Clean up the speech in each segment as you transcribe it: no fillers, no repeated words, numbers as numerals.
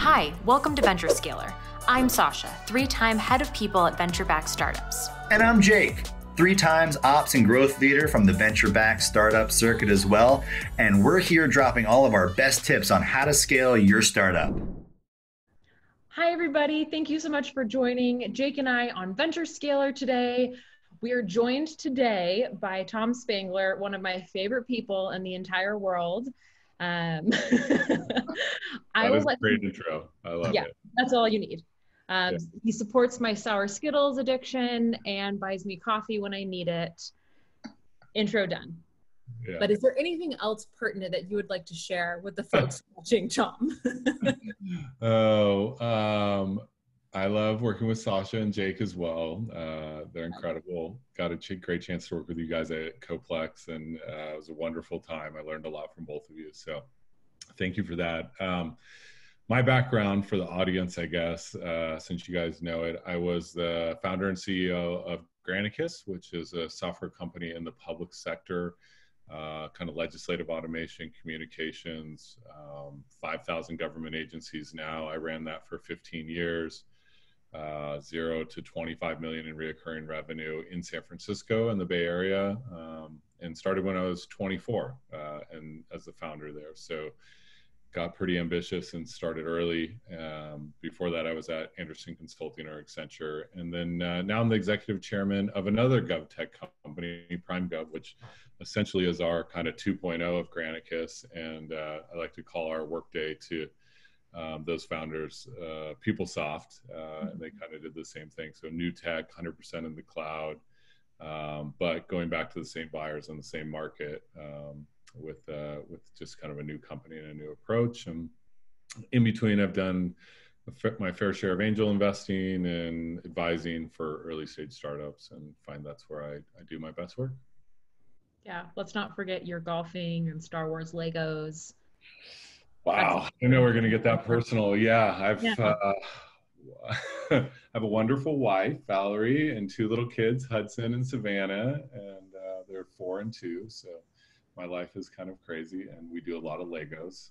Hi, welcome to Venture Scaler. I'm Sasha, three-time head of people at venture-backed startups. And I'm Jake, 3 times ops and growth leader from the venture-backed startup circuit as well. And we're here dropping all of our best tips on how to scale your startup. Hi, everybody. Thank you so much for joining Jake and I on Venture Scaler today. We are joined today by Tom Spengler, one of my favorite people in the entire world. That is a great intro. I love it. That's all you need. He supports my sour Skittles addiction and buys me coffee when I need it. Intro done. Yeah. But is there anything else pertinent that you would like to share with the folks watching, Tom? I love working with Sasha and Jake as well. They're incredible. Got a great chance to work with you guys at Coplex, and it was a wonderful time. I learned a lot from both of you, so thank you for that. My background for the audience, I guess, since you guys know it, I was the founder and CEO of Granicus, which is a software company in the public sector, kind of legislative automation, communications, 5,000 government agencies now. I ran that for 15 years. 0 to 25 million in reoccurring revenue in San Francisco and the Bay Area, and started when I was 24 and as the founder there. So got pretty ambitious and started early. Before that, I was at Anderson Consulting or Accenture. And then now I'm the executive chairman of another GovTech company, PrimeGov, which essentially is our kind of 2.0 of Granicus. And I like to call our workday to those founders, PeopleSoft, and they kind of did the same thing. So new tech, 100% in the cloud, but going back to the same buyers in the same market with just kind of a new company and a new approach. And in between, I've done my fair share of angel investing and advising for early stage startups, and find that's where I do my best work. Yeah, let's not forget your golfing and Star Wars Legos. Wow, I know we're going to get that personal. Yeah, I have a wonderful wife, Valerie, and 2 little kids, Hudson and Savannah, and they're 4 and 2. So my life is kind of crazy, and we do a lot of Legos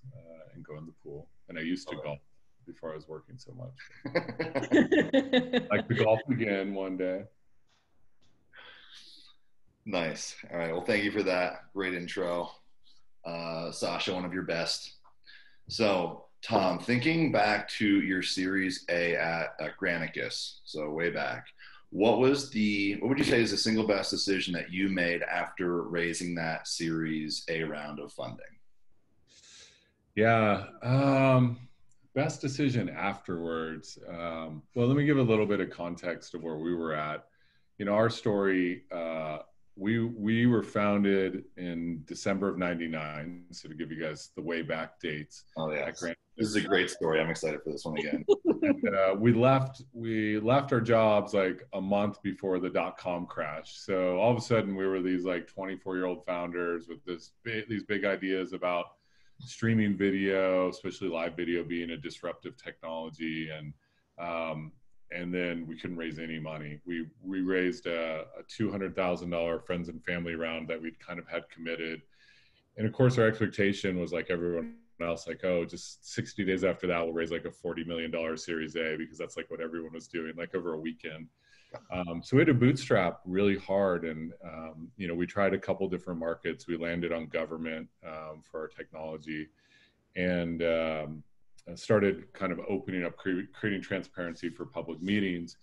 and go in the pool. And I used to golf before I was working so much. I'd like to golf again one day. Nice. All right. Well, thank you for that great intro, Sasha. One of your best. So, Tom, thinking back to your Series A at Granicus, so way back, what would you say is the single best decision that you made after raising that Series A round of funding? Yeah, best decision afterwards. Well, let me give a little bit of context of where we were at. You know, our story, we were founded in December of '99. So to give you guys the way back dates. Oh yeah, this is a great story. I'm excited for this one again. And, we left our jobs like a month before the .com crash. So all of a sudden we were these like 24-year-old founders with these big ideas about streaming video, especially live video being a disruptive technology, and then we couldn't raise any money. We raised a $200,000 friends and family round that we'd kind of had committed. And of course, our expectation was like everyone else, like, oh, just 60 days after that, we'll raise like a $40 million Series A, because that's like what everyone was doing, like over a weekend. So we had to bootstrap really hard. And, you know, we tried a couple different markets. We landed on government for our technology, and started kind of opening up, creating transparency for public meetings.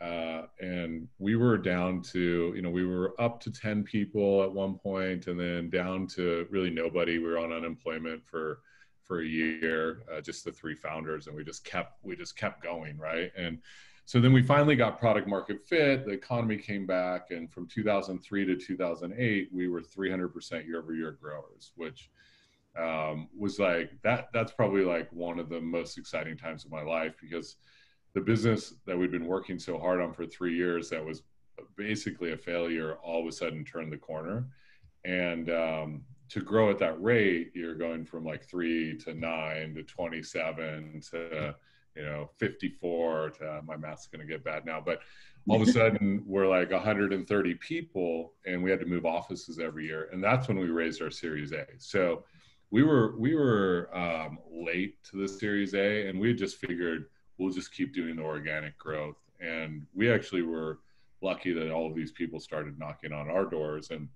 And we were down to, you know, we were up to 10 people at one point, and then down to really nobody. We were on unemployment for a year, just the 3 founders, and we just kept going, right? And so then we finally got product market fit, the economy came back, and from 2003 to 2008, we were 300% year-over-year growers, which was like, that's probably like one of the most exciting times of my life, because the business that we'd been working so hard on for 3 years that was basically a failure all of a sudden turned the corner. And to grow at that rate, you're going from like 3 to 9 to 27 to, you know, 54 to, my math's going to get bad now, but all of a sudden we're like 130 people, and we had to move offices every year. And that's when we raised our Series A. So we were late to the Series A, and we had just figured we'll just keep doing the organic growth. And we actually were lucky that all of these people started knocking on our doors. And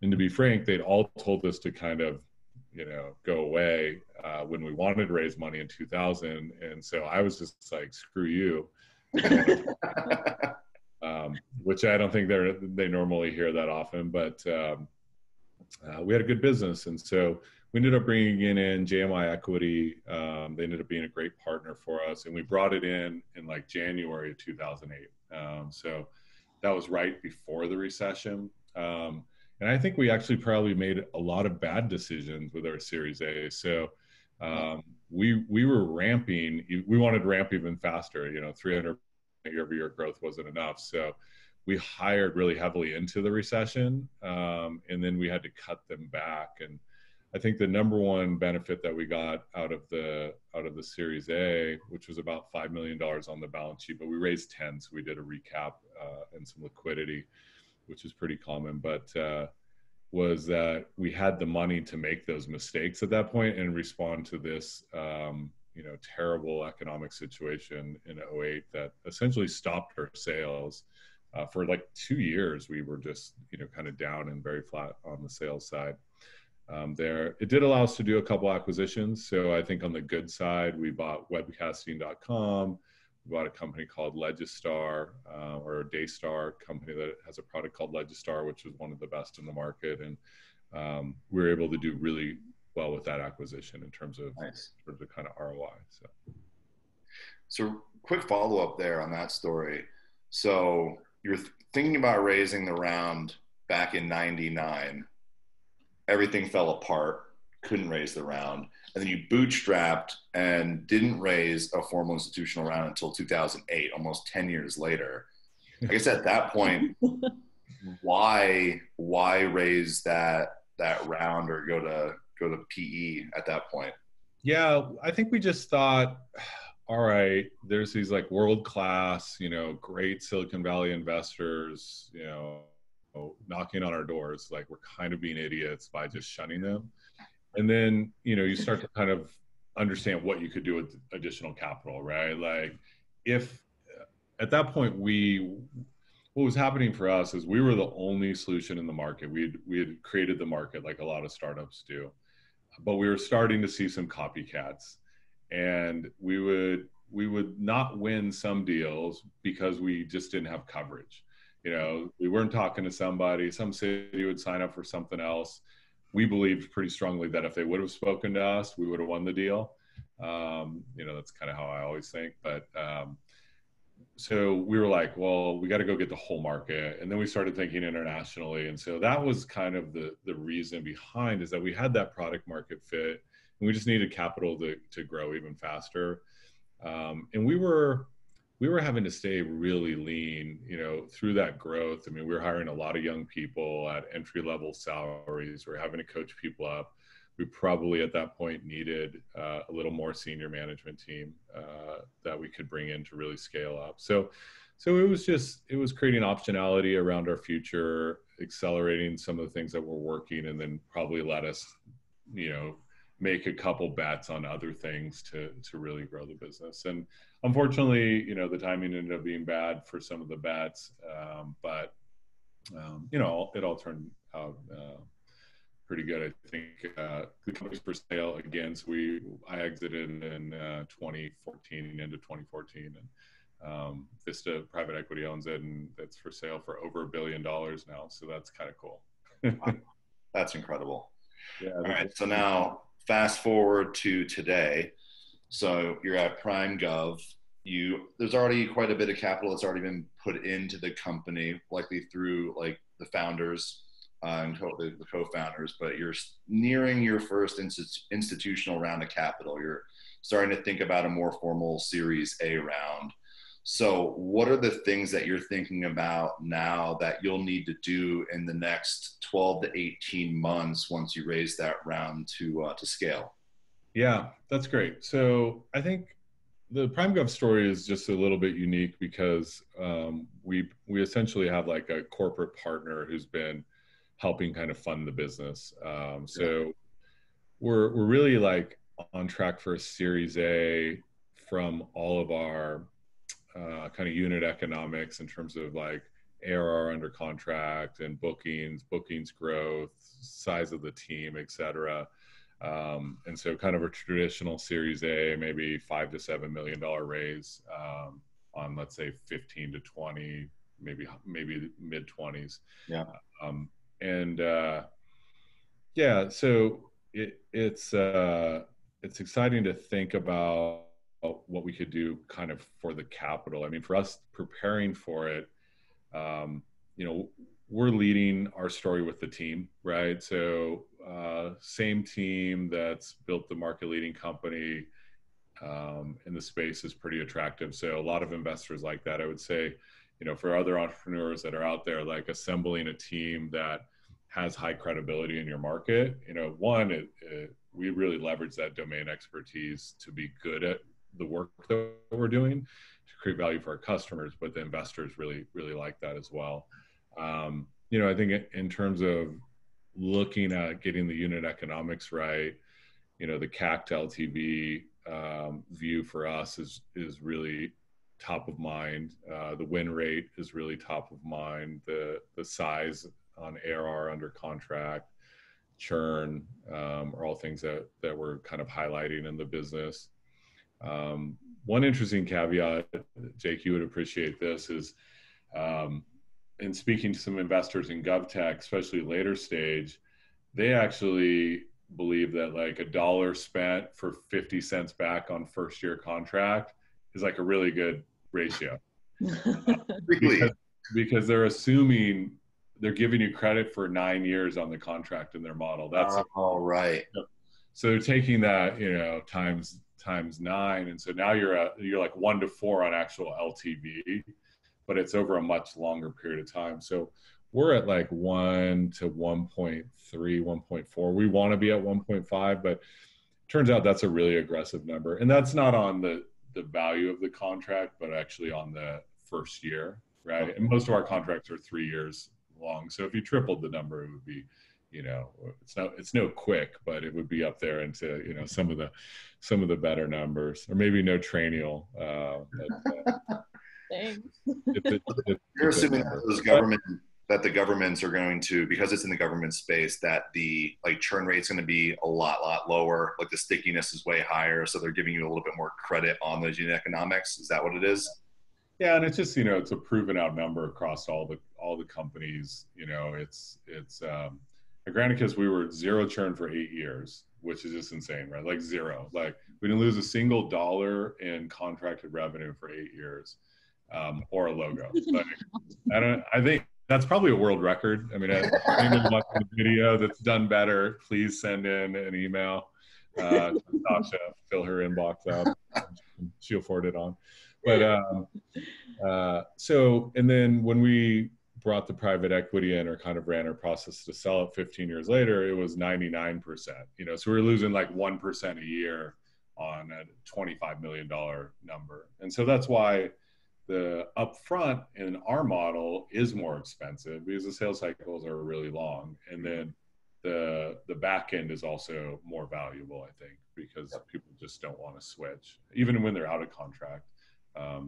to be frank, they'd all told us to kind of, go away when we wanted to raise money in 2000. And so I was just like, screw you. Which I don't think they normally hear that often, but we had a good business. And so we ended up bringing in JMI Equity. They ended up being a great partner for us, and we brought it in like January of 2008. So that was right before the recession. And I think we actually probably made a lot of bad decisions with our Series A. So we were ramping. We wanted to ramp even faster. 300 year-over-year growth wasn't enough. So we hired really heavily into the recession, and then we had to cut them back. And I think the number one benefit that we got out of the Series A, which was about $5 million on the balance sheet, but we raised 10, so we did a recap and some liquidity, which is pretty common, but was that we had the money to make those mistakes at that point and respond to this terrible economic situation in 2008 that essentially stopped our sales. For like 2 years, we were just, kind of down and very flat on the sales side. It did allow us to do a couple acquisitions. So I think on the good side, we bought webcasting.com. We bought a company called Legistar, or a Daystar company that has a product called Legistar, which is one of the best in the market. And we were able to do really well with that acquisition in terms of, nice. Sort of the kind of ROI. So quick follow-up there on that story. So you're thinking about raising the round back in 99. Everything fell apart, couldn't raise the round. And then you bootstrapped and didn't raise a formal institutional round until 2008, almost 10 years later. I guess at that point, why raise that round or go to PE at that point? Yeah, I think we just thought, all right, there's these like world-class, great Silicon Valley investors, knocking on our doors. Like, we're kind of being idiots by just shunning them. And then, you start to kind of understand what you could do with additional capital, right? Like, if at that point what was happening for us is we were the only solution in the market. We had created the market like a lot of startups do, but we were starting to see some copycats, and we would not win some deals because we just didn't have coverage. We weren't talking to somebody, some city would sign up for something else. We believed pretty strongly that if they would have spoken to us, we would have won the deal. That's kind of how I always think. But so we were like, well, we got to go get the whole market. And then we started thinking internationally. And so that was kind of the reason behind, is that we had that product market fit, and we just needed capital to grow even faster. And we were having to stay really lean, through that growth. I mean, we were hiring a lot of young people at entry-level salaries. We were having to coach people up. We probably at that point needed a little more senior management team that we could bring in to really scale up. So it was creating optionality around our future, accelerating some of the things that were working, and then probably let us, make a couple bets on other things to really grow the business. And unfortunately, the timing ended up being bad for some of the bets, but it all turned out pretty good. I think the company's for sale again. So I exited in 2014, into 2014, and Vista Private Equity owns it, and it's for sale for over $1 billion now. So that's kind of cool. Wow. That's incredible. Yeah. All right. So now fast forward to today. So you're at PrimeGov. There's already quite a bit of capital that's already been put into the company, likely through like the founders and the co-founders, but you're nearing your first institutional round of capital. You're starting to think about a more formal Series A round. So what are the things that you're thinking about now that you'll need to do in the next 12 to 18 months once you raise that round to scale? Yeah, that's great. So I think the PrimeGov story is just a little bit unique because we essentially have like a corporate partner who's been helping kind of fund the business. So we're really like on track for a Series A from all of our kind of unit economics in terms of like ARR under contract and bookings growth, size of the team, et cetera. And so kind of a traditional Series A, maybe $5 to $7 million raise on, let's say, 15 to 20, maybe mid 20s. Yeah. Yeah, so it's exciting to think about what we could do kind of for the capital. I mean, for us preparing for it, you know, we're leading our story with the team, right? So same team that's built the market leading company in the space is pretty attractive. So a lot of investors like that. I would say, you know, for other entrepreneurs that are out there, like assembling a team that has high credibility in your market, you know, one, we really leverage that domain expertise to be good at the work that we're doing to create value for our customers, but the investors really like that as well. You know, I think in terms of looking at getting the unit economics right, you know, the CAC to LTV view for us is really top of mind. The win rate is really top of mind. The size on ARR under contract, churn are all things that we're kind of highlighting in the business. One interesting caveat, Jake, you would appreciate this, is in speaking to some investors in GovTech, especially later stage, they actually believe that like $1 spent for 50 cents back on first year contract is like a really good ratio. because they're assuming they're giving you credit for 9 years on the contract in their model. That's all right. So they're taking that, you know, times 9, and so now you're like 1 to 4 on actual LTV, but it's over a much longer period of time. So we're at like 1 to 1.3, 1.4. We want to be at 1.5, but turns out that's a really aggressive number, and that's not on the value of the contract, but actually on the first year, right? And most of our contracts are 3 years long. So if you tripled the number, it would be, you know, it's no quick, but it would be up there into, you know, some of the better numbers, or maybe no traineal. Thanks. You're assuming that the governments are going to, because it's in the government space, that the like churn rate's going to be a lot lower, like the stickiness is way higher, so they're giving you a little bit more credit on those unit economics. Is that what it is? Yeah, and it's just, you know, it's a proven out number across all the companies. You know, it's at Granicus, we were 0 churn for 8 years, which is just insane, right? Like 0. Like we didn't lose a single dollar in contracted revenue for 8 years, or a logo. Like, I think that's probably a world record. I mean, anyone watching the video that's done better, please send in an email to Sasha, fill her inbox up. She'll forward it on. But so, and then when we brought the private equity in, or kind of ran our process to sell it 15 years later, it was 99%, you know, so we were losing like 1% a year on a $25 million number. And so that's why the upfront in our model is more expensive, because the sales cycles are really long. And then the back end is also more valuable, I think, because people just don't want to switch. Even when they're out of contract,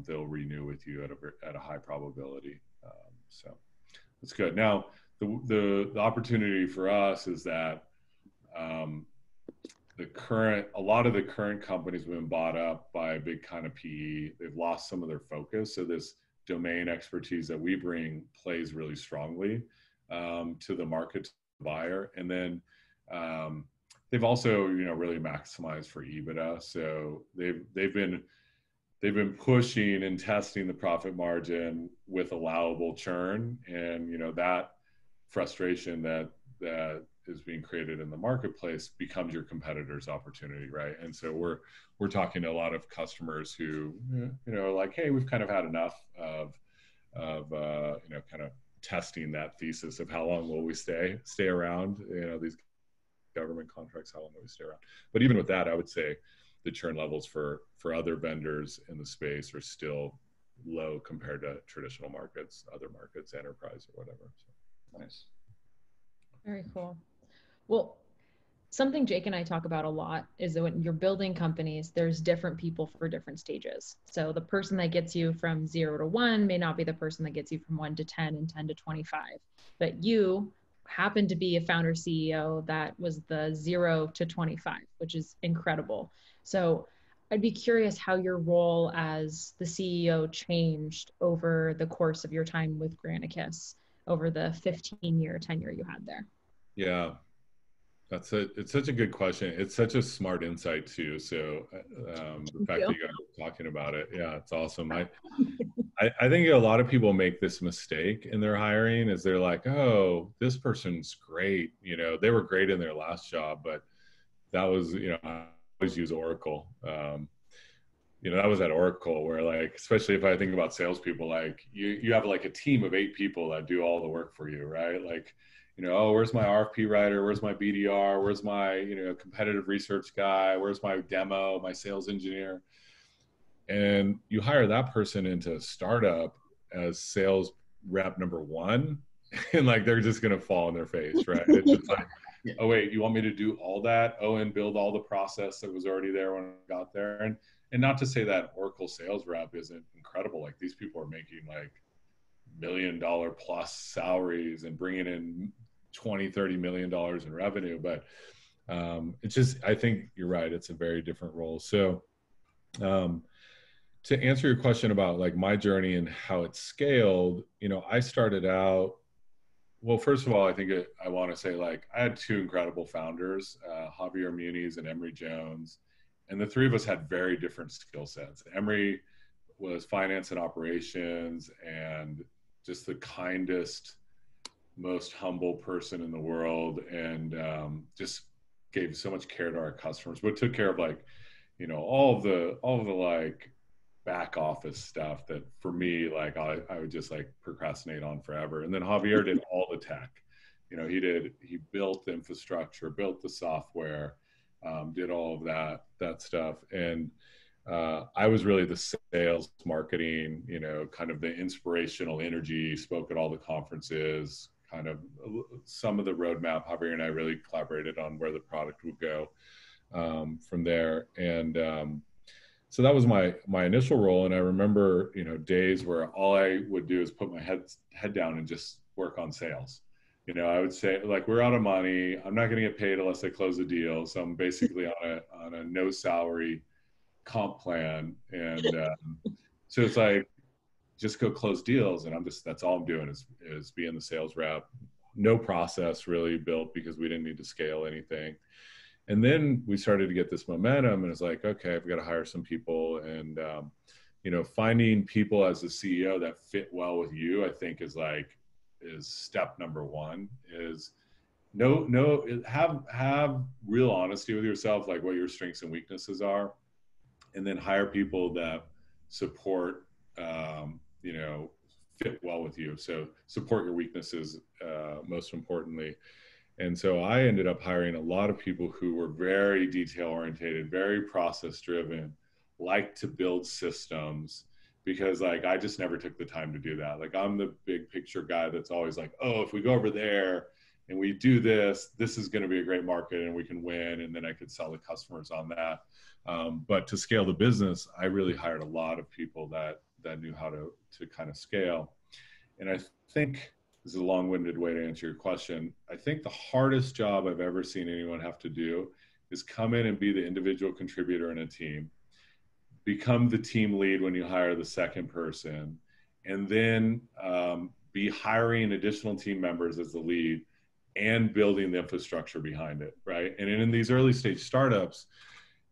they'll renew with you at a high probability. So that's good. Now, the opportunity for us is that a lot of the current companies have been bought up by a big kind of PE. They've lost some of their focus. So this domain expertise that we bring plays really strongly to the market buyer. And then they've also, you know, really maximized for EBITDA. So they've been pushing and testing the profit margin with allowable churn, and you know that frustration that is being created in the marketplace becomes your competitor's opportunity, right? And so we're talking to a lot of customers who, you know, are like, hey, we've kind of had enough of you know, kind of testing that thesis of how long will we stay around, you know, these government contracts, how long will we stay around? But even with that, I would say the churn levels for other vendors in the space are still low compared to traditional markets, other markets, enterprise or whatever. So. Nice. Very cool. Well, Something Jake and I talk about a lot is that when you're building companies, there's different people for different stages. So the person that gets you from 0 to 1 may not be the person that gets you from 1 to 10 and 10 to 25. But you happen to be a founder CEO that was the 0 to 25, which is incredible. So I'd be curious how your role as the CEO changed over the course of your time with Granicus, over the 15-year tenure you had there. Yeah. It's such a good question. It's such a smart insight too. So the fact that you guys are talking about it, yeah, it's awesome. I think a lot of people make this mistake in their hiring is they're like, oh, this person's great. You know, they were great in their last job, but that was, you know, I always use Oracle. You know, that was at Oracle where like, especially if I think about salespeople, like you have like a team of 8 people that do all the work for you, right? Like, you know, oh, where's my RFP writer? Where's my BDR? Where's my, you know, competitive research guy? Where's my demo, my sales engineer? And you hire that person into a startup as sales rep number 1, and like they're just going to fall on their face, right? It's just like, oh, wait, you want me to do all that? Oh, and build all the process that was already there when I got there. And not to say that Oracle sales rep isn't incredible. Like these people are making like $1 million plus salaries and bringing in $20-30 million in revenue. But it's just, I think you're right. It's a very different role. So to answer your question about like my journey and how it scaled, you know, I started out, well, first of all, I think I want to say like I had 2 incredible founders, Javier Muniz and Emery Jones. And the 3 of us had very different skill sets. Emery was finance and operations and just the kindest, most humble person in the world, and just gave so much care to our customers, but took care of like, you know, all of the like back office stuff that for me, like I would just like procrastinate on forever. And then Javier did all the tech. You know, he built the infrastructure, built the software, did all of that stuff. And I was really the sales, marketing, you know, kind of the inspirational energy, spoke at all the conferences, kind of some of the roadmap. Javier and I really collaborated on where the product would go from there. And so that was my initial role. And I remember, you know, days where all I would do is put my head down and just work on sales. You know, I would say like, we're out of money. I'm not going to get paid unless I close a deal. So I'm basically on a no salary comp plan. And so it's like, just go close deals. And that's all I'm doing is being the sales rep. No process really built because we didn't need to scale anything. And then we started to get this momentum, and it's like, okay, I've got to hire some people. And, you know, finding people as a CEO that fit well with you, I think is step number 1 is have real honesty with yourself, like what your strengths and weaknesses are, and then hire people that support, you know, fit well with you. So support your weaknesses, most importantly. And so I ended up hiring a lot of people who were very detail oriented, very process driven, like to build systems, because like I just never took the time to do that. Like I'm the big picture guy that's always like, oh, if we go over there and we do this is going to be a great market and we can win, and then I could sell the customers on that. But to scale the business, I really hired a lot of people that knew how to kind of scale. And I think this is a long-winded way to answer your question. I think the hardest job I've ever seen anyone have to do is come in and be the individual contributor in a team, become the team lead when you hire the second person, and then be hiring additional team members as the lead and building the infrastructure behind it, right? And in these early stage startups,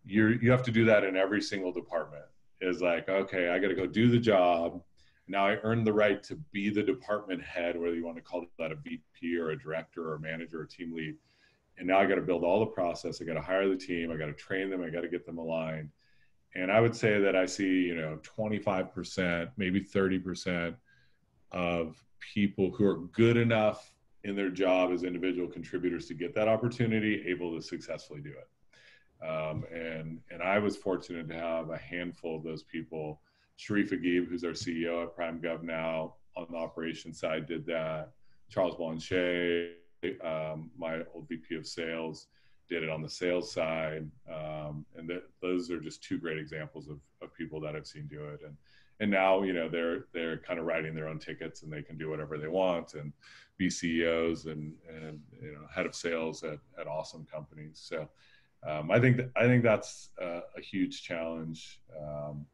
you have to do that in every single department. Is like, okay, I got to go do the job. Now I earned the right to be the department head, whether you want to call that a VP or a director or a manager or team lead. And now I got to build all the process. I got to hire the team. I got to train them. I got to get them aligned. And I would say that I see, you know, 25%, maybe 30% of people who are good enough in their job as individual contributors to get that opportunity, able to successfully do it. And I was fortunate to have a handful of those people. Sharif Agib, who's our CEO at PrimeGov now, on the operations side, did that. Charles Blanchet, my old VP of sales, did it on the sales side. And those are just two great examples of people that I've seen do it. And now, you know, they're kind of writing their own tickets and they can do whatever they want and be CEOs and you know, head of sales at awesome companies. So I think that's a huge challenge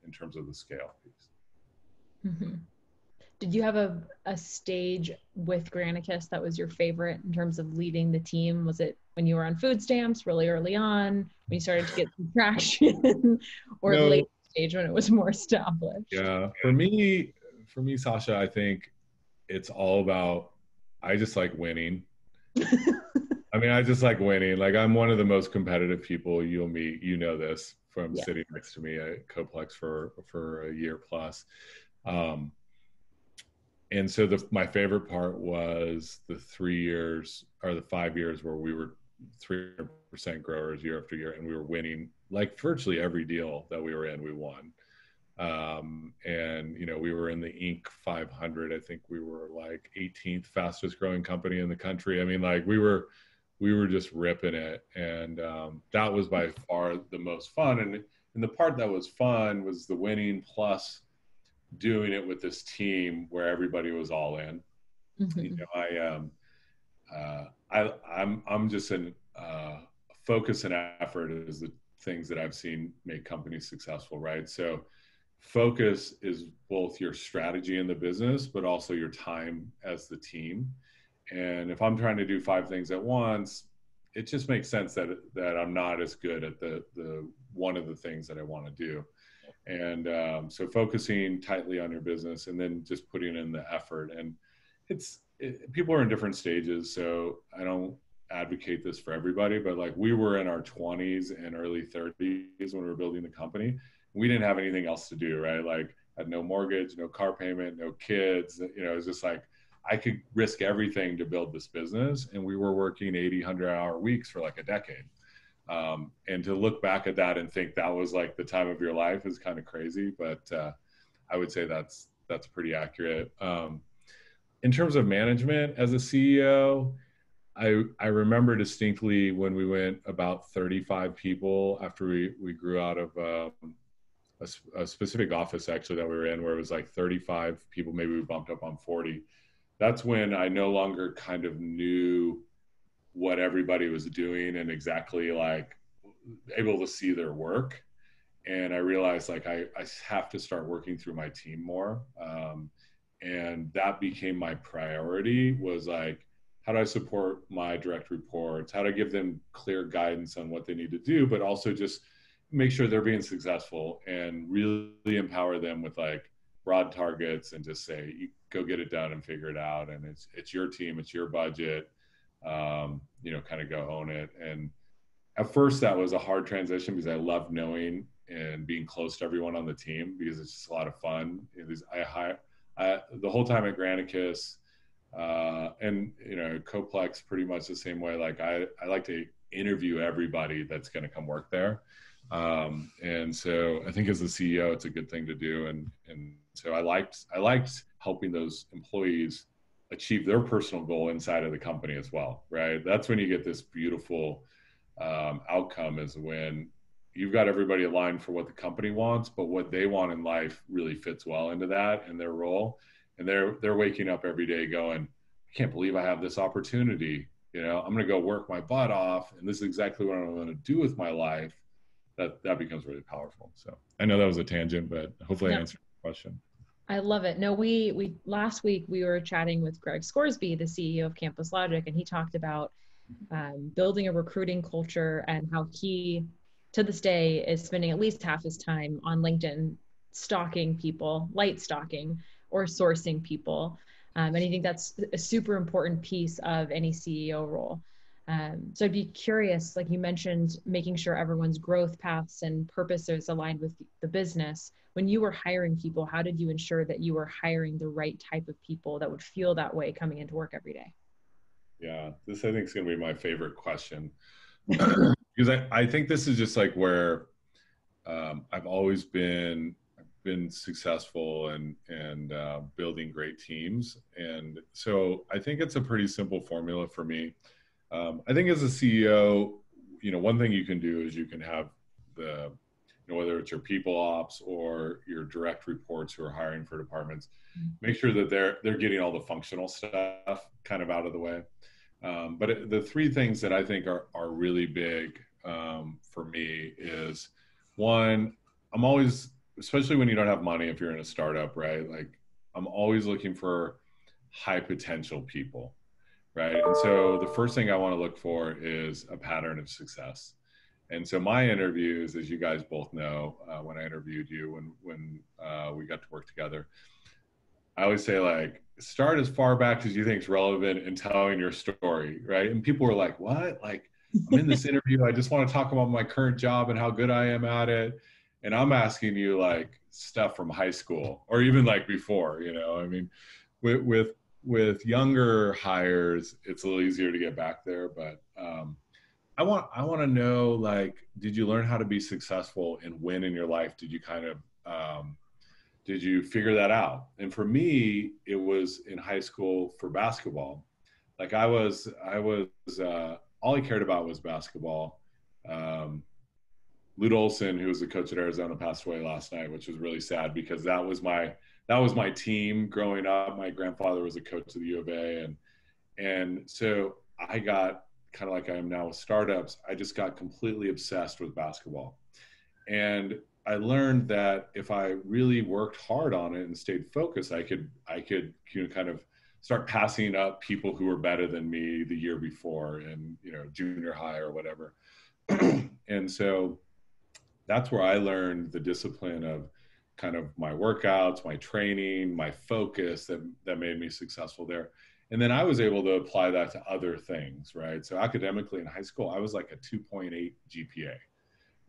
in terms of the scale piece. Mm-hmm. Did you have a stage with Granicus that was your favorite in terms of leading the team? Was it when you were on food stamps really early on, when you started to get some traction, or No. the later stage when it was more established? Yeah, for me, Sasha, I think it's all about, I just like winning. I mean, I just like winning. Like, I'm one of the most competitive people you'll meet. You know this from sitting next to me at Coplex for a year plus. And so my favorite part was the 3 years or the 5 years where we were 300% growers year after year, and we were winning like virtually every deal that we were in, we won. And, you know, we were in the Inc. 500. I think we were like 18th fastest growing company in the country. I mean, like we were just ripping it. And that was by far the most fun. And the part that was fun was the winning plus doing it with this team where everybody was all in. Mm-hmm. You know, I'm just in focus and effort is the things that I've seen make companies successful, right? So focus is both your strategy in the business, but also your time as the team. And if I'm trying to do 5 things at once, it just makes sense that I'm not as good at the one of the things that I want to do. And so focusing tightly on your business and then just putting in the effort. And people are in different stages, so I don't advocate this for everybody, but like we were in our 20s and early 30s when we were building the company. We didn't have anything else to do, right? Like had no mortgage, no car payment, no kids. You know, it was just like I could risk everything to build this business. And we were working 80, 100-hour weeks for like a decade. And to look back at that and think that was like the time of your life is kind of crazy, but I would say that's pretty accurate. In terms of management as a CEO, I remember distinctly when we went about 35 people after we grew out of a specific office actually that we were in where it was like 35 people, maybe we bumped up on 40. That's when I no longer kind of knew what everybody was doing and exactly like able to see their work. And I realized like I have to start working through my team more. And that became my priority, was like, how do I support my direct reports? How to give them clear guidance on what they need to do, but also just make sure they're being successful and really empower them with like broad targets and just say, you go get it done and figure it out. And it's your team, it's your budget. You know, kind of go own it. And at first that was a hard transition because I loved knowing and being close to everyone on the team because it's just a lot of fun. The whole time at Granicus, and you know, Coplex pretty much the same way. Like I like to interview everybody that's going to come work there. And so I think as a CEO, it's a good thing to do. And so I liked helping those employees achieve their personal goal inside of the company as well, right? That's when you get this beautiful outcome, is when you've got everybody aligned for what the company wants, but what they want in life really fits well into that and their role. And they're waking up every day going, I can't believe I have this opportunity. You know, I'm going to go work my butt off, and this is exactly what I'm going to do with my life. That becomes really powerful. So I know that was a tangent, but hopefully I answered the question. I love it. No, we last week we were chatting with Greg Scoresby, the CEO of Campus Logic, and he talked about building a recruiting culture and how he, to this day, is spending at least half his time on LinkedIn stalking people, light stalking, or sourcing people. And I think that's a super important piece of any CEO role. So I'd be curious, like you mentioned, making sure everyone's growth paths and purpose is aligned with the business. When you were hiring people, how did you ensure that you were hiring the right type of people that would feel that way coming into work every day? Yeah, this I think is going to be my favorite question because I think this is just like where I've always been successful and building great teams. And so I think it's a pretty simple formula for me. I think as a CEO, one thing you can do is you can have the, whether it's your people ops or your direct reports who are hiring for departments, make sure that they're getting all the functional stuff kind of out of the way. But the three things that I think are really big for me is, one, I'm always, especially when you don't have money, if you're in a startup, right? Like, I'm always looking for high potential people, right? And so the first thing I want to look for is a pattern of success. And so my interviews, as you guys both know, when I interviewed you, when we got to work together, I always say, like, start as far back as you think is relevant in telling your story, right? And people were like, what? Like, I'm in this interview, I just want to talk about my current job and how good I am at it. And I'm asking you, like, stuff from high school or even like before, I mean, with younger hires, it's a little easier to get back there, but I want to know, like, did you learn how to be successful and win in your life? Did you kind of, did you figure that out? And for me, it was in high school for basketball. Like, I was all I cared about was basketball. Lute Olson, who was the coach at Arizona, passed away last night, which was really sad because that was my team growing up. My grandfather was a coach of the U of A. And so I got, kind of like I am now with startups, I just got completely obsessed with basketball. And I learned that if I really worked hard on it and stayed focused, I could kind of start passing up people who were better than me the year before in, junior high or whatever. And so that's where I learned the discipline of kind of my workouts, my training, my focus that made me successful there. And then I was able to apply that to other things, right? So academically in high school, I was like a 2.8 GPA,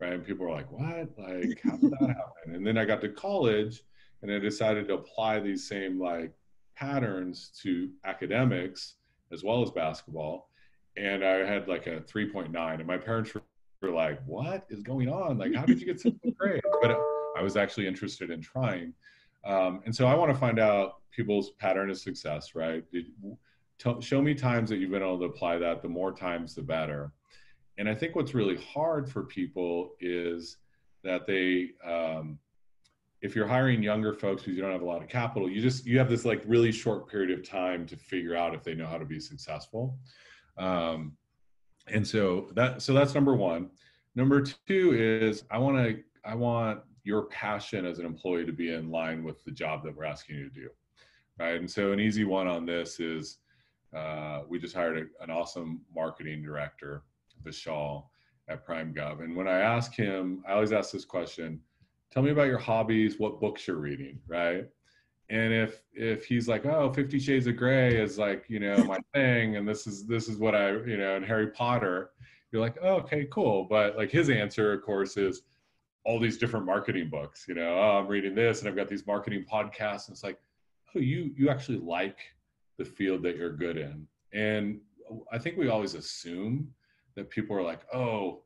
right? And people were like, what? Like, how did that happen? And then I got to college and I decided to apply these same, like, patterns to academics as well as basketball. And I had like a 3.9, and my parents were like, what is going on? Like, how did you get such good grades? But I was actually interested in trying. And so I want to find out people's pattern of success, right? Show me times that you've been able to apply that. The more times, the better. And I think what's really hard for people is that they, if you're hiring younger folks because you don't have a lot of capital, you have this, like, really short period of time to figure out if they know how to be successful. And so that's number one. Number two is I want your passion as an employee to be in line with the job that we're asking you to do, right? And so an easy one on this is we just hired an awesome marketing director, Vishal, at PrimeGov. And when I ask him, I always ask this question: tell me about your hobbies, what books you're reading, right? And if he's like, oh, 50 Shades of Grey is, like, my thing, and this is what I, and Harry Potter, you're like, oh, okay, cool. But, like, his answer, of course, is all these different marketing books, oh, I'm reading this and I've got these marketing podcasts. And it's like, oh, you actually like the field that you're good in. And I think we always assume that people are like, oh,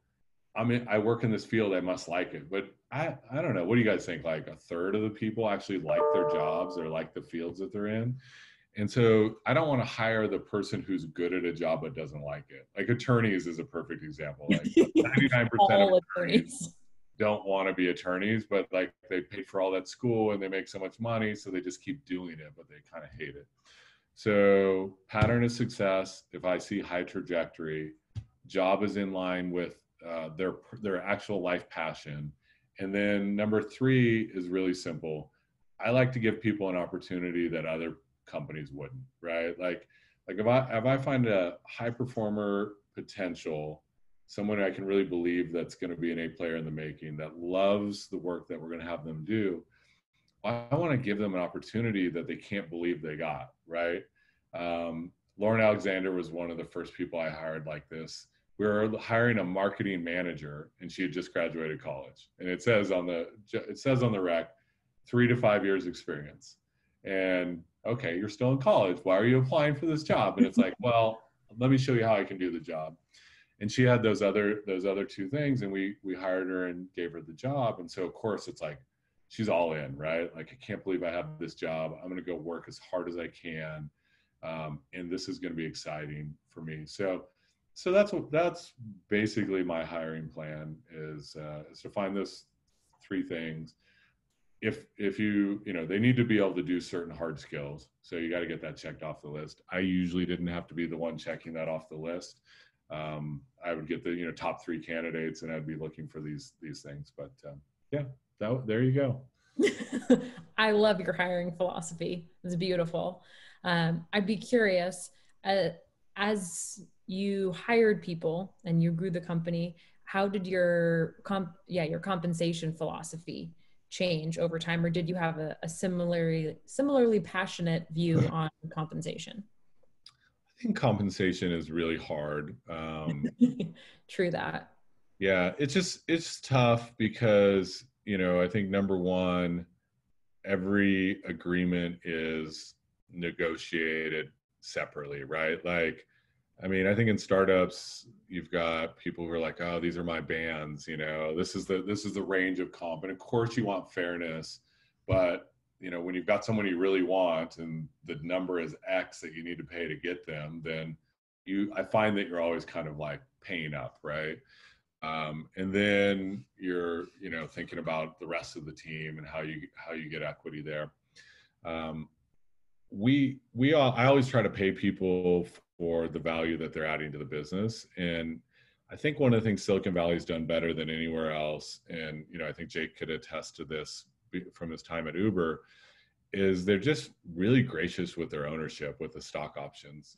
I work in this field, I must like it. But I don't know. What do you guys think? Like, a third of the people actually like their jobs or like the fields that they're in. And so I don't want to hire the person who's good at a job but doesn't like it. Like, attorneys is a perfect example. Like, 99% of attorneys don't want to be attorneys, but, like, they pay for all that school and they make so much money, so they just keep doing it, but they kind of hate it. So pattern of success, if I see high trajectory, job is in line with their actual life passion. And then number three is really simple. I like to give people an opportunity that other companies wouldn't, right? Like if I find a high performer potential, someone I can really believe that's going to be an A player in the making, that loves the work that we're going to have them do, I want to give them an opportunity that they can't believe they got, right? Lauren Alexander was one of the first people I hired like this. We were hiring a marketing manager, and she had just graduated college. And it says on the rec, 3 to 5 years experience. And okay, you're still in college. Why are you applying for this job? And it's like, well, let me show you how I can do the job. And she had those other two things, and we hired her and gave her the job. And so, of course, it's like, she's all in, right? Like, I can't believe I have this job. I'm going to go work as hard as I can. And this is going to be exciting for me. So So that's basically my hiring plan is to find those three things. If you they need to be able to do certain hard skills, so you got to get that checked off the list. I usually didn't have to be the one checking that off the list. I would get the top three candidates, and I'd be looking for these things. But yeah, there you go. I love your hiring philosophy. It's beautiful. I'd be curious, as you hired people and you grew the company, how did your compensation philosophy change over time, or did you have a similarly passionate view on compensation? I think compensation is really hard. True that. Yeah, it's tough because I think number one, every agreement is negotiated separately, right? Like, I mean, I think in startups, you've got people who are like, oh, these are my bands, this is the range of comp. And of course you want fairness, but when you've got someone you really want and the number is X that you need to pay to get them, then I find that you're always kind of like paying up, right? And then you're, thinking about the rest of the team and how you get equity there. I always try to pay people for the value that they're adding to the business. And I think one of the things Silicon Valley has done better than anywhere else, and I think Jake could attest to this from his time at Uber, is they're just really gracious with their ownership, with the stock options.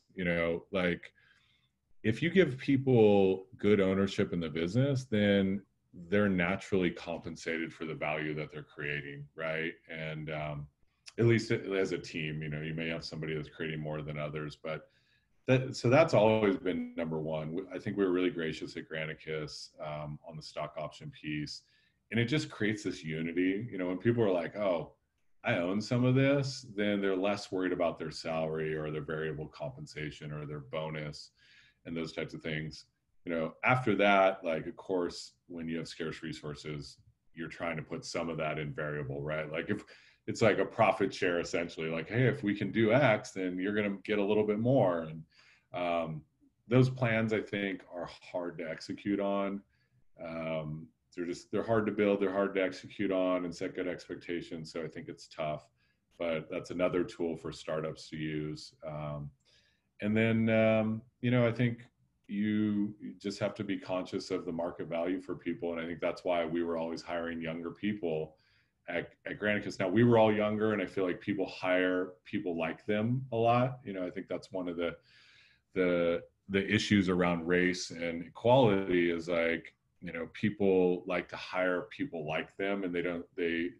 Like, if you give people good ownership in the business, then they're naturally compensated for the value that they're creating, right? And at least as a team, you may have somebody that's creating more than others, but that's always been number one. I think we were really gracious at Granicus on the stock option piece, and it just creates this unity. When people are like, oh, I own some of this, then they're less worried about their salary or their variable compensation or their bonus and those types of things. After that, like, of course, when you have scarce resources, you're trying to put some of that in variable, right? Like, if it's like a profit share, essentially, like, hey, if we can do X, then you're going to get a little bit more. And those plans, I think, are hard to execute on. They're hard to build, they're hard to execute on and set good expectations. So I think it's tough, but that's another tool for startups to use. And then, I think you just have to be conscious of the market value for people. And I think that's why we were always hiring younger people at Granicus. Now, we were all younger, and I feel like people hire people like them a lot. I think that's one of the issues around race and equality is like, people like to hire people like them, and they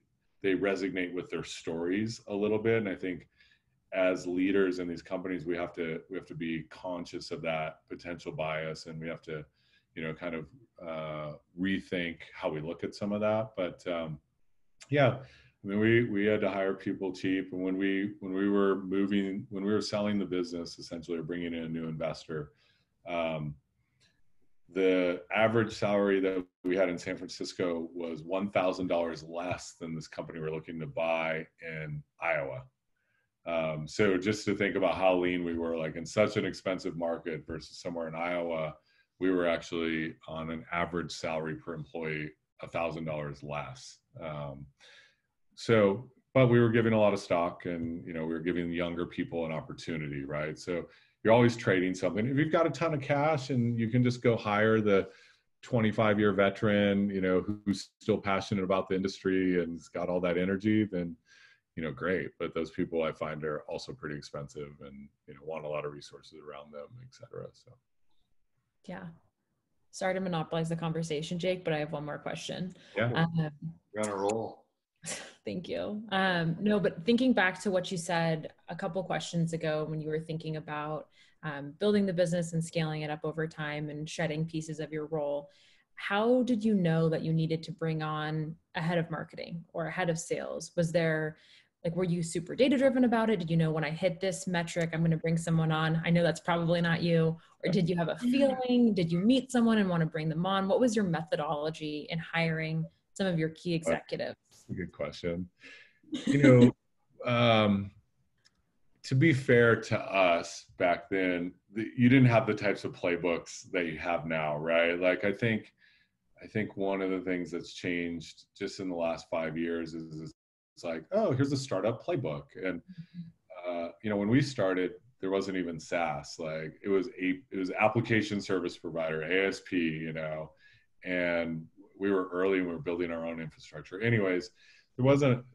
resonate with their stories a little bit. And I think as leaders in these companies, we have to be conscious of that potential bias, and we have to, kind of rethink how we look at some of that. But yeah, I mean, we had to hire people cheap, and when we were selling the business, essentially, or bringing in a new investor, the average salary that we had in San Francisco was $1,000 less than this company we're looking to buy in Iowa. So just to think about how lean we were, like in such an expensive market versus somewhere in Iowa, we were actually on an average salary per employee $1,000 less. But we were giving a lot of stock, and we were giving younger people an opportunity, right? So you're always trading something. If you've got a ton of cash and you can just go hire the 25-year veteran, who's still passionate about the industry and has got all that energy, then great. But those people I find are also pretty expensive and, want a lot of resources around them, et cetera. So. Yeah. Sorry to monopolize the conversation, Jake, but I have one more question. Yeah. You're on a roll. Thank you. No, but thinking back to what you said a couple questions ago when you were thinking about building the business and scaling it up over time and shedding pieces of your role, how did you know that you needed to bring on a head of marketing or a head of sales? Were you super data-driven about it? Did you know when I hit this metric, I'm going to bring someone on? I know that's probably not you. Or did you have a feeling? Did you meet someone and want to bring them on? What was your methodology in hiring some of your key executives? That's a good question. to be fair to us back then, you didn't have the types of playbooks that you have now, right? Like I think one of the things that's changed just in the last 5 years is it's like, oh, here's a startup playbook. And when we started, there wasn't even SaaS. Like it was application service provider, ASP, and we were early and we were building our own infrastructure. Anyways,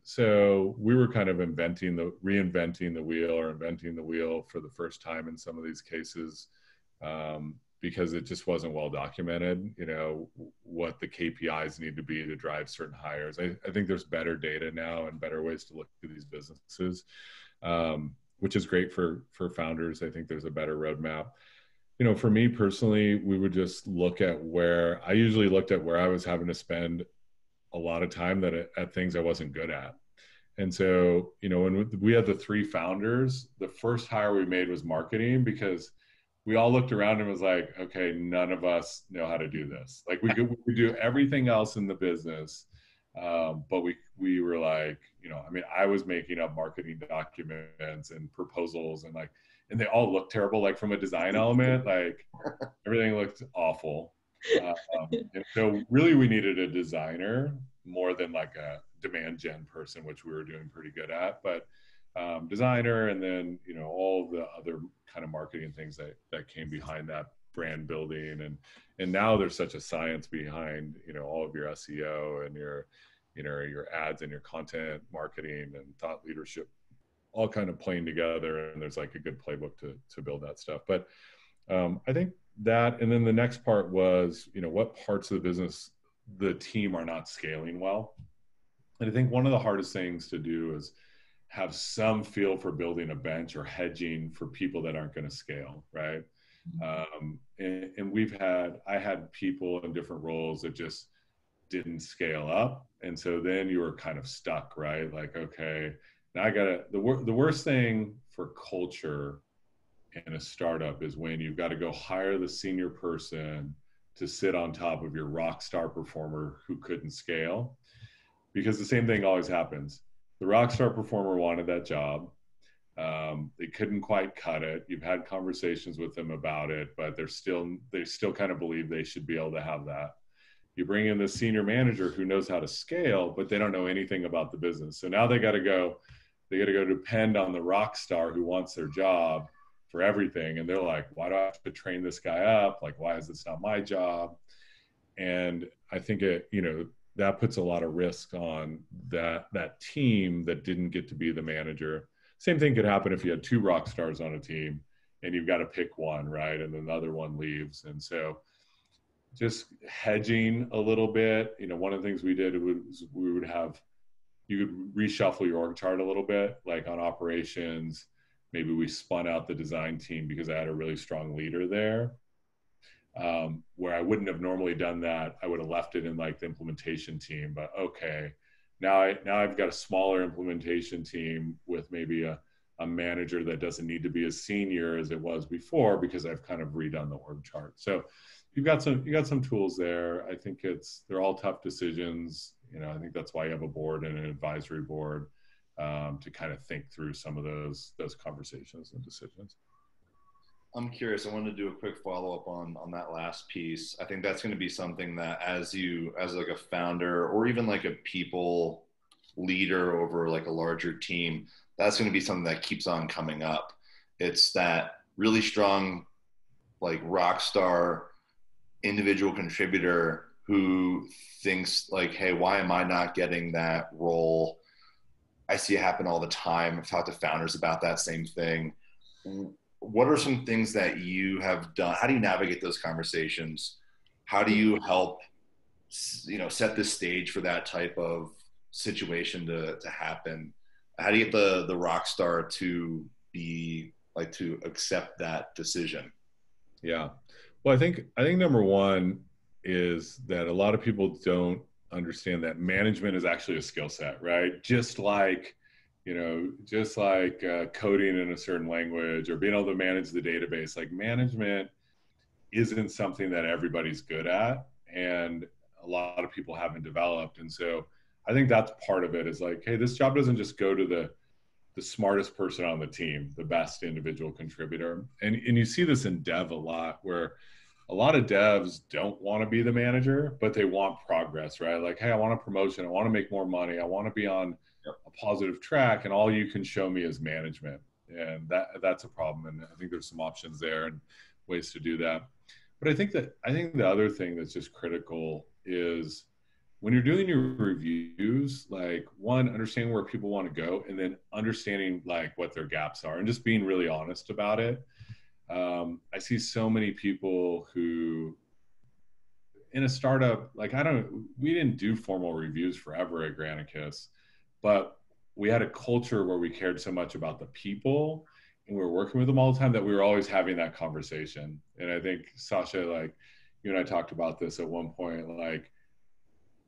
so we were kind of reinventing the wheel or inventing the wheel for the first time in some of these cases, because it just wasn't well documented, what the KPIs need to be to drive certain hires. I think there's better data now and better ways to look at these businesses, which is great for founders. I think there's a better roadmap. For me personally, we would just look at where I was having to spend a lot of time at things I wasn't good at. And so, when we had the 3 founders, the first hire we made was marketing, because we all looked around and was like, okay, none of us know how to do this. Like we could do everything else in the business. But we were like, I was making up marketing documents and proposals and they all looked terrible. Like from a design element, like everything looked awful. And so really we needed a designer more than like a demand gen person, which we were doing pretty good at, but designer, and then, all the other kind of marketing things that came behind that, brand building. And now there's such a science behind, all of your SEO and your ads and your content marketing and thought leadership all kind of playing together. And there's like a good playbook to build that stuff. But I think that, and then the next part was, what parts of the business the team are not scaling well. And I think one of the hardest things to do is have some feel for building a bench or hedging for people that aren't going to scale, right? And I had people in different roles that just didn't scale up. And so then you were kind of stuck, right? Like, okay, now the worst thing for culture in a startup is when you've got to go hire the senior person to sit on top of your rock star performer who couldn't scale, because the same thing always happens. The rock star performer wanted that job. They couldn't quite cut it. You've had conversations with them about it, but they still kind of believe they should be able to have that. You bring in the senior manager who knows how to scale, but they don't know anything about the business. So now they got to go depend on the rock star who wants their job for everything. And they're like, why do I have to train this guy up? Like, why is this not my job? And I think that puts a lot of risk on that team that didn't get to be the manager. Same thing could happen if you had 2 rock stars on a team and you've got to pick one, right? And then the other one leaves. And so just hedging a little bit, one of the things we did was you could reshuffle your org chart a little bit, like on operations. Maybe we spun out the design team because I had a really strong leader there. Where I wouldn't have normally done that, I would have left it in like the implementation team. But okay, now I've got a smaller implementation team with maybe a manager that doesn't need to be as senior as it was before, because I've kind of redone the org chart. So you got some tools there. I think they're all tough decisions. I think that's why you have a board and an advisory board to kind of think through some of those conversations and decisions. I'm curious. I wanted to do a quick follow-up on that last piece. I think that's going to be something that as like a founder or even like a people leader over like a larger team, that's going to be something that keeps on coming up. It's that really strong, like rock star individual contributor who thinks like, hey, why am I not getting that role? I see it happen all the time. I've talked to founders about that same thing. What are some things that you have done? How do you navigate those conversations? How do you help, set the stage for that type of situation to happen? How do you get the rock star to be like, to accept that decision? Yeah. Well, I think number one is that a lot of people don't understand that management is actually a skill set, right? Just like coding in a certain language or being able to manage the database, like management isn't something that everybody's good at and a lot of people haven't developed. And so I think that's part of it, is like, hey, this job doesn't just go to the smartest person on the team, the best individual contributor. And you see this in dev a lot, where a lot of devs don't want to be the manager, but they want progress, right? Like, hey, I want a promotion. I want to make more money. I want to be on a positive track. And all you can show me is management. And that's a problem. And I think there's some options there and ways to do that. But I think the other thing that's just critical is when you're doing your reviews, like, one, understanding where people want to go, and then understanding like what their gaps are and just being really honest about it. I see so many people who in a startup, like, we didn't do formal reviews forever at Granicus, but we had a culture where we cared so much about the people and we were working with them all the time that we were always having that conversation. And I think, Sasha, like, you and I talked about this at one point, like,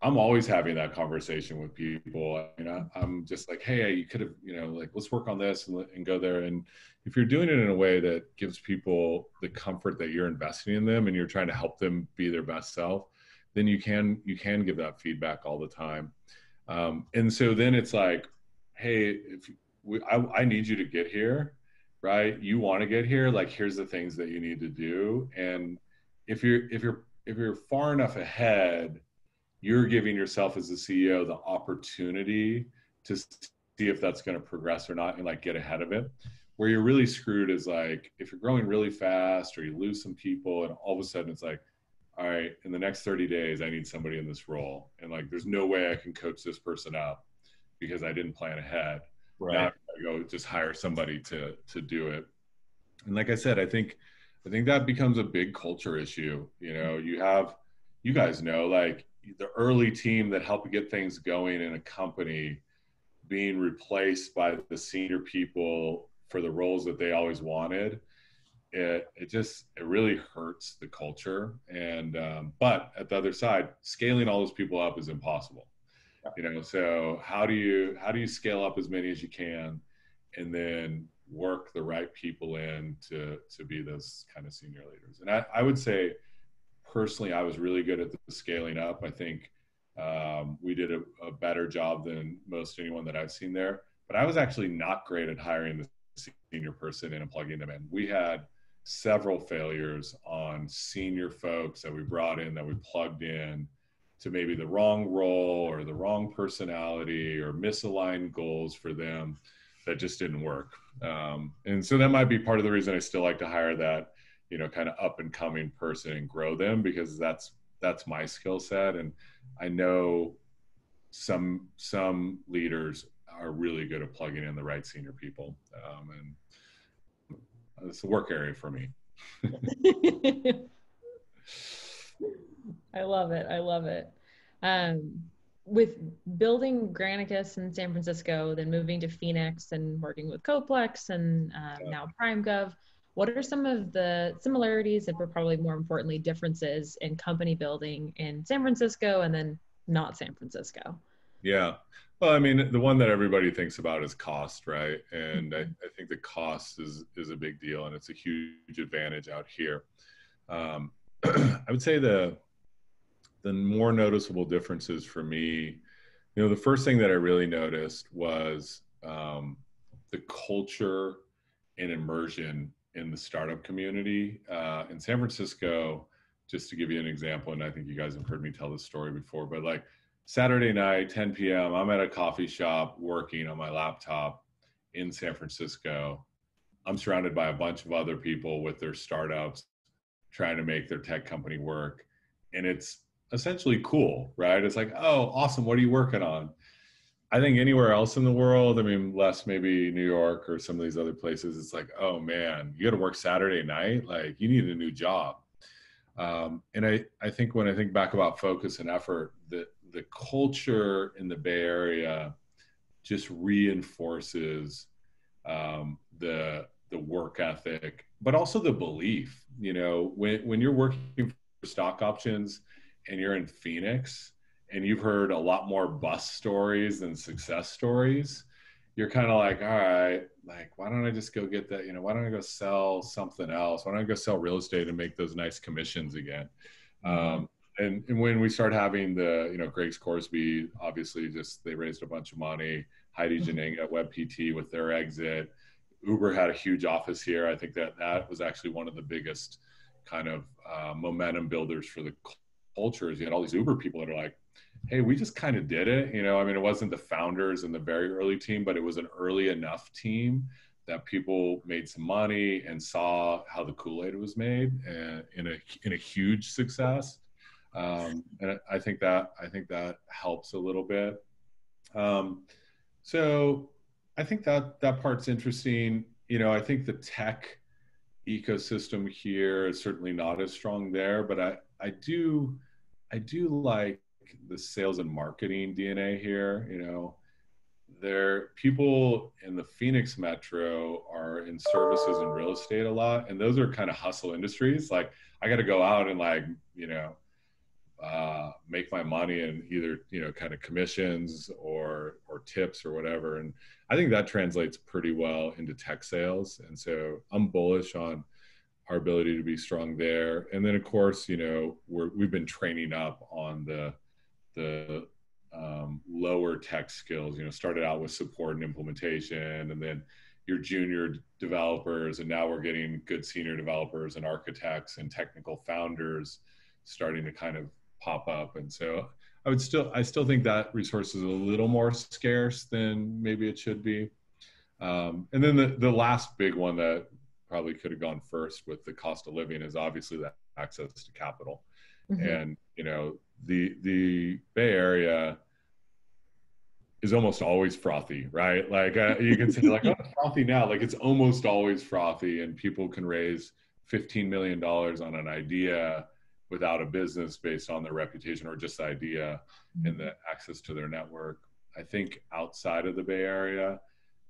I'm always having that conversation with people. You know, I'm just like, hey, you could have, you know, like, let's work on this and go there. And if you're doing it in a way that gives people the comfort that you're investing in them and you're trying to help them be their best self, then you can give that feedback all the time. And so then it's like, hey, I need you to get here, right? You want to get here, like, here's the things that you need to do. And if you're far enough ahead, you're giving yourself as the CEO the opportunity to see if that's going to progress or not and like get ahead of it. Where you're really screwed is like, if you're growing really fast or you lose some people and all of a sudden it's like, all right, in the next 30 days, I need somebody in this role. And like, there's no way I can coach this person up because I didn't plan ahead. Right. Now I go just hire somebody to do it. And like I said, I think that becomes a big culture issue. You know, you guys know, like, the early team that helped get things going in a company being replaced by the senior people for the roles that they always wanted, it really hurts the culture. And but at the other side, scaling all those people up is impossible. You know, so how do you scale up as many as you can and then work the right people in to be those kind of senior leaders? And I would say, personally, I was really good at the scaling up. I think we did a better job than most anyone that I've seen there. But I was actually not great at hiring the senior person in and plugging them in. We had several failures on senior folks that we brought in, that we plugged in to maybe the wrong role or the wrong personality or misaligned goals for them that just didn't work. And so that might be part of the reason I still like to hire that, you know, kind of up and coming person and grow them, because that's my skill set. And I know some leaders are really good at plugging in the right senior people. And it's a work area for me. I love it. I love it. With building Granicus in San Francisco, then moving to Phoenix and working with Coplex and now PrimeGov, what are some of the similarities and probably more importantly differences in company building in San Francisco and then not San Francisco? Yeah. Well, I mean, the one that everybody thinks about is cost, right? And I think the cost is a big deal, and it's a huge advantage out here. I would say the more noticeable differences for me, you know, the first thing that I really noticed was the culture and immersion in the startup community. In San Francisco, just to give you an example, and I think you guys have heard me tell this story before, but like Saturday night, 10 p.m., I'm at a coffee shop working on my laptop in San Francisco. I'm surrounded by a bunch of other people with their startups trying to make their tech company work. And it's essentially cool, right? It's like, oh, awesome. What are you working on? I think anywhere else in the world, I mean, less maybe New York or some of these other places, it's like, oh man, you got to work Saturday night. Like, you need a new job. And I think when I think back about focus and effort, the culture in the Bay Area just reinforces the work ethic, but also the belief. You know, when you're working for stock options and you're in Phoenix and you've heard a lot more bust stories than success stories, you're kind of like, all right, like, why don't I just go get that? You know, why don't I go sell something else? Why don't I go sell real estate and make those nice commissions again? And when we start having the, you know, Greg Scoresby, obviously just, they raised a bunch of money. Heidi Janang at WebPT with their exit. Uber had a huge office here. I think that was actually one of the biggest kind of momentum builders for the culture. Is you had all these Uber people that are like, hey, we just kind of did it. You know, I mean, it wasn't the founders and the very early team, but it was an early enough team that people made some money and saw how the Kool-Aid was made, and in a huge success. And I think that helps a little bit. So I think that part's interesting. You know, I think the tech ecosystem here is certainly not as strong there, but I do like the sales and marketing DNA here. You know, people in the Phoenix metro are in services and real estate a lot, and those are kind of hustle industries. Like, I got to go out and, like, you know, make my money in either, you know, kind of commissions or tips or whatever. And I think that translates pretty well into tech sales. And so I'm bullish on our ability to be strong there. And then, of course, you know, we've been training up on the lower tech skills. You know, started out with support and implementation, and then your junior developers, and now we're getting good senior developers and architects and technical founders starting to kind of pop up. And so I still think that resource is a little more scarce than maybe it should be. And then the last big one that probably could have gone first with the cost of living is obviously that access to capital. Mm-hmm. And, you know, the Bay Area is almost always frothy, right? Like, you can say, like, oh, it's frothy now. Like, it's almost always frothy, and people can raise $15 million on an idea without a business based on their reputation or just the idea and the access to their network. I think outside of the Bay Area,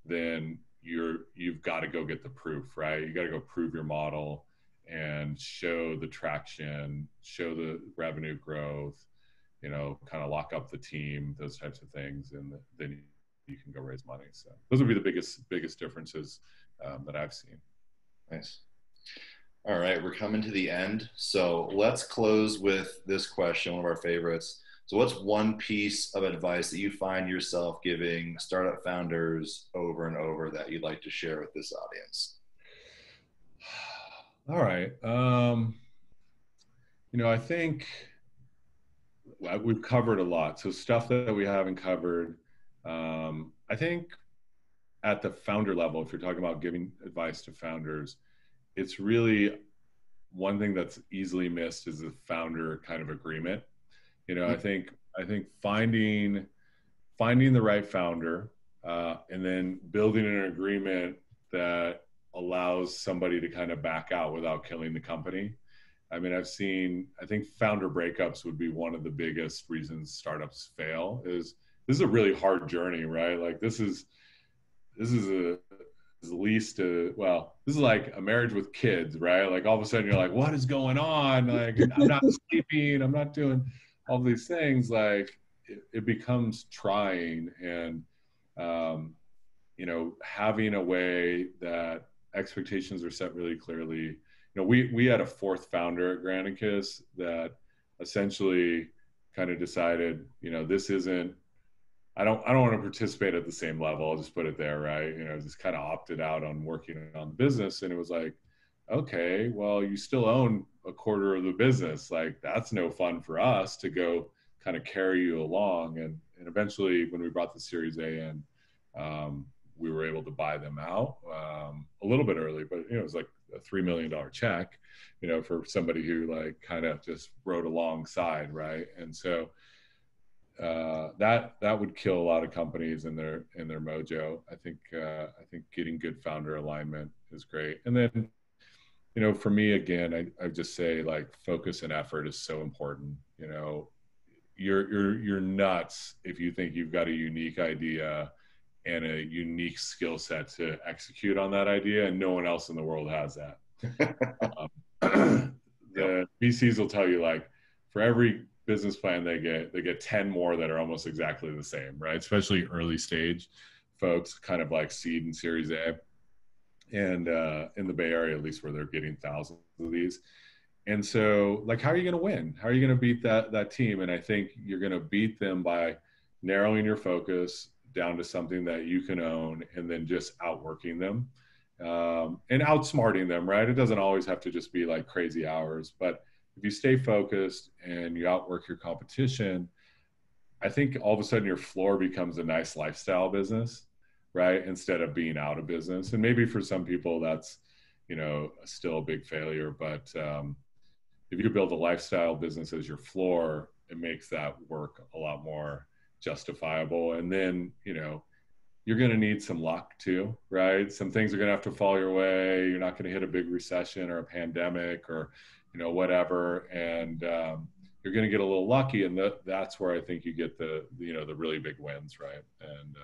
then you've got to go get the proof, right? You got to go prove your model and show the traction, show the revenue growth, you know, kind of lock up the team, those types of things, and then you can go raise money. So those would be the biggest differences that I've seen. Nice. All right, we're coming to the end. So let's close with this question, one of our favorites. So what's one piece of advice that you find yourself giving startup founders over and over that you'd like to share with this audience? All right. You know, I think we've covered a lot. So stuff that we haven't covered. I think at the founder level, if you're talking about giving advice to founders, it's really one thing that's easily missed is the founder kind of agreement. You know, I think finding the right founder and then building an agreement that allows somebody to kind of back out without killing the company. I mean, I think founder breakups would be one of the biggest reasons startups fail. This is a really hard journey, right? Like, this is like a marriage with kids, right? Like, all of a sudden you're like, what is going on? Like, I'm not sleeping, I'm not doing all these things. Like, it becomes trying. And, you know, having a way that expectations are set really clearly. You know, we had a fourth founder at Granicus that essentially kind of decided, you know, this isn't, I don't want to participate at the same level. I'll just put it there, right? You know, just kind of opted out on working on the business. And it was like, okay, well, you still own a quarter of the business. Like, that's no fun for us to go kind of carry you along. And eventually, when we brought the Series A in, we were able to buy them out a little bit early, but, you know, it was like a $3 million check, you know, for somebody who, like, kind of just rode alongside, right? And so that would kill a lot of companies in their mojo. I think getting good founder alignment is great. And then, you know, for me, again, I just say, like, focus and effort is so important. You know, you're nuts if you think you've got a unique idea and a unique skill set to execute on that idea, and no one else in the world has that. The VCs will tell you, like, for every business plan they get 10 more that are almost exactly the same, right? Especially early stage folks, kind of like seed and Series A. And in the Bay Area, at least, where they're getting thousands of these. And so, like, how are you going to win? How are you going to beat that team? And I think you're going to beat them by narrowing your focus, down to something that you can own, and then just outworking them and outsmarting them, right? It doesn't always have to just be like crazy hours, but if you stay focused and you outwork your competition, I think all of a sudden your floor becomes a nice lifestyle business, right? Instead of being out of business. And maybe for some people that's, you know, still a big failure, but if you build a lifestyle business as your floor, it makes that work a lot more justifiable. And then, you know, you're going to need some luck too, right? Some things are going to have to fall your way. You're not going to hit a big recession or a pandemic or, you know, whatever. And you're going to get a little lucky. And that's where I think you get the really big wins, right? And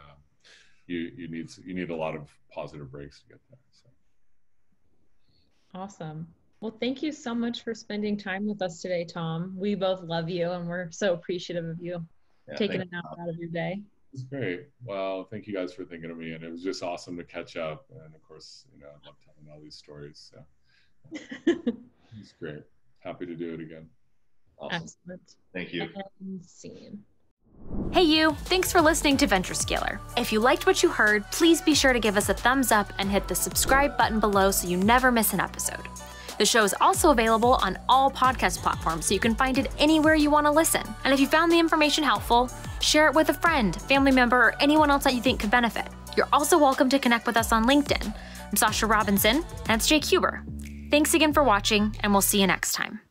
you need a lot of positive breaks to get there. So. Awesome. Well, thank you so much for spending time with us today, Tom. We both love you, and we're so appreciative of you taking an hour out of your day. It's great. Well, thank you guys for thinking of me, and it was just awesome to catch up. And of course, you know, I love telling all these stories. So it's great. Happy to do it again. Awesome. Excellent. Thank you. And scene. Hey you, thanks for listening to Venture Scaler. If you liked what you heard, please be sure to give us a thumbs up and hit the subscribe button below so you never miss an episode. The show is also available on all podcast platforms, so you can find it anywhere you want to listen. And if you found the information helpful, share it with a friend, family member, or anyone else that you think could benefit. You're also welcome to connect with us on LinkedIn. I'm Sasha Robinson, and it's Jake Huber. Thanks again for watching, and we'll see you next time.